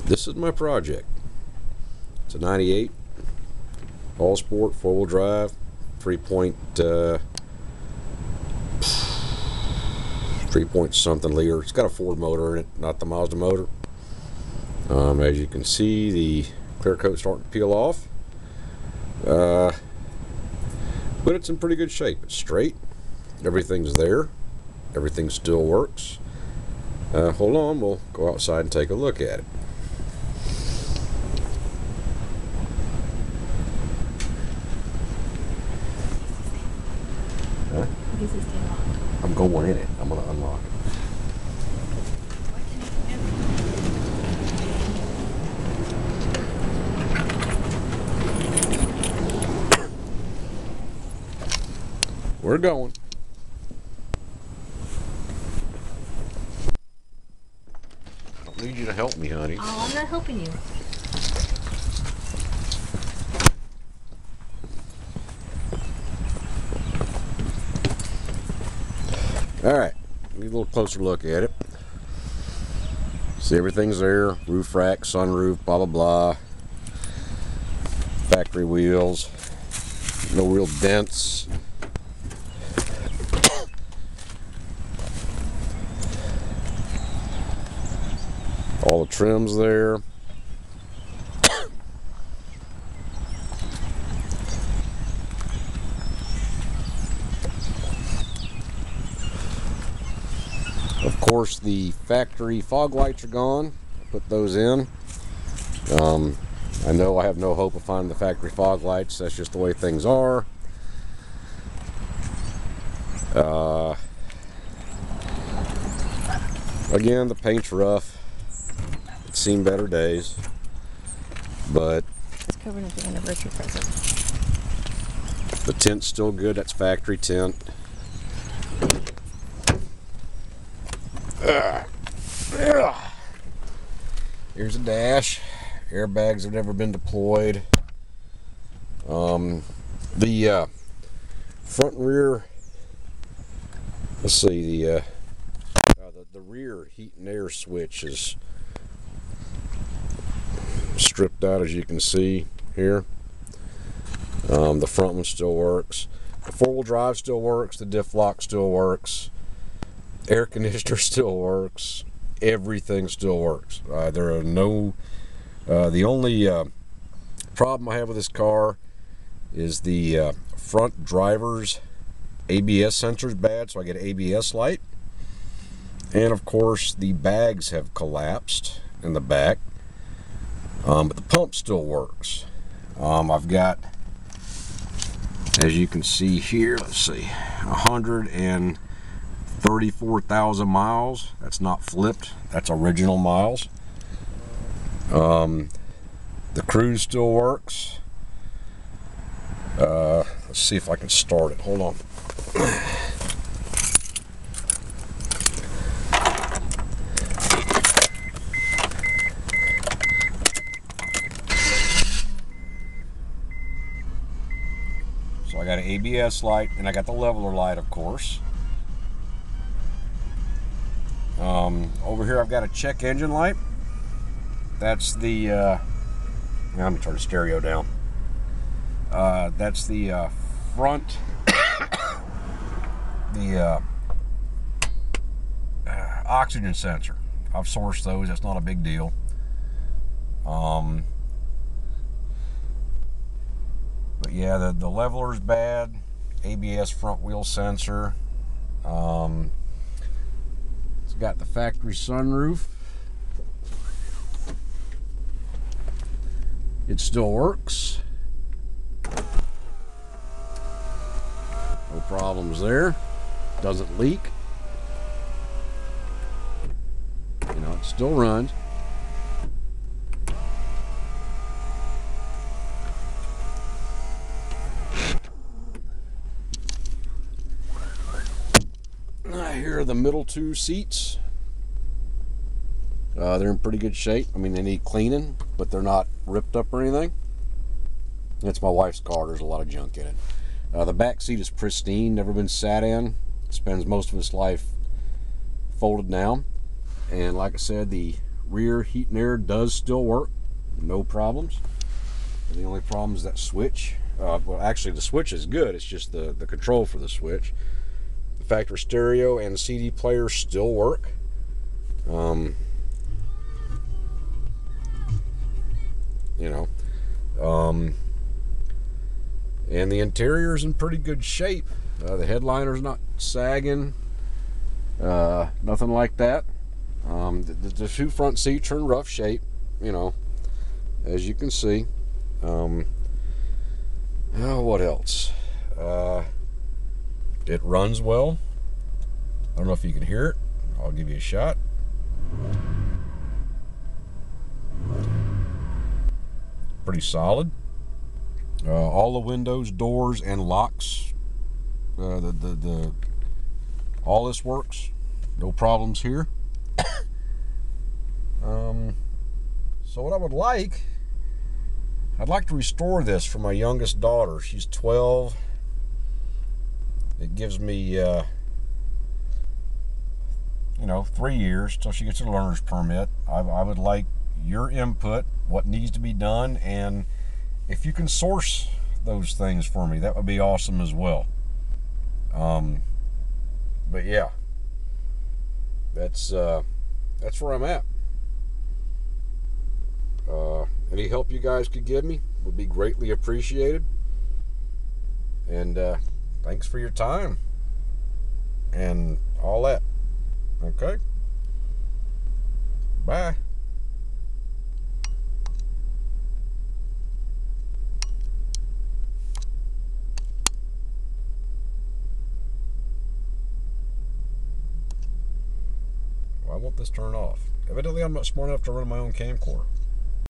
This is my project. It's a 98 all sport 4-wheel drive 3 point 3 point something liter. It's got a Ford motor in it, not the Mazda motor. As you can see, the clear coat's starting to peel off, but it's in pretty good shape. It's straight, everything's there, everything still works. Hold on, we'll go outside and take a look at it. Huh? I'm going in it. I'm going to unlock it. We're going. I don't need you to help me, honey. Oh, I'm not helping you. Alright, get a little closer look at it. See, everything's there. Roof rack, sunroof, blah blah blah. Factory wheels. No real dents. All the trims there. Of course, the factory fog lights are gone. I put those in. I know I have no hope of finding the factory fog lights. That's just the way things are. Again, the paint's rough. It's seen better days, but It's covered as the anniversary present. the tint's still good. That's factory tint. Here's a dash. Airbags have never been deployed. The front and rear. Let's see, the rear heat and air switch is stripped out, as you can see here. The front one still works. The 4-wheel drive still works. The diff lock still works. Air conditioner still works. Everything still works. There are no. The only problem I have with this car is the front driver's ABS sensor is bad, so I get an ABS light. And of course, the bags have collapsed in the back, but the pump still works. I've got, as you can see here, let's see, 134,000 miles. That's not flipped, that's original miles. The cruise still works. Let's see if I can start it. Hold on. So I got an ABS light, and I got the leveler light, of course. Over here I've got a check engine light. That's the now let me turn the stereo down. That's the front the oxygen sensor. I've sourced those. That's not a big deal. But yeah, the leveler's bad. ABS front wheel sensor. It's got the factory sunroof. It still works. No problems there. Doesn't leak. You know, it still runs. Here are the middle two seats. They're in pretty good shape. I mean, they need cleaning, but they're not ripped up or anything. It's my wife's car. There's a lot of junk in it. The back seat is pristine, never been sat in. Spends most of its life folded down. And like I said, the rear heat and air does still work, no problems. The only problem is that switch. Well, actually, the switch is good. It's just the control for the switch. The factory stereo and CD player still work. You know, and the interior is in pretty good shape. The headliner's not sagging, nothing like that. The two front seats are in rough shape, you know, as you can see. What else? It runs well. I don't know if you can hear it. I'll give you a shot. Pretty solid. All the windows, doors, and locks. All this works. No problems here. So what I would like, I'd like to restore this for my youngest daughter. She's 12. It gives me, 3 years till she gets her learner's permit. I would like your input, what needs to be done, and if you can source those things for me, that would be awesome as well. But yeah, that's where I'm at. Any help you guys could give me would be greatly appreciated. And thanks for your time and all that. Okay. Bye. Why won't this turn off? Evidently I'm not smart enough to run my own camcorder.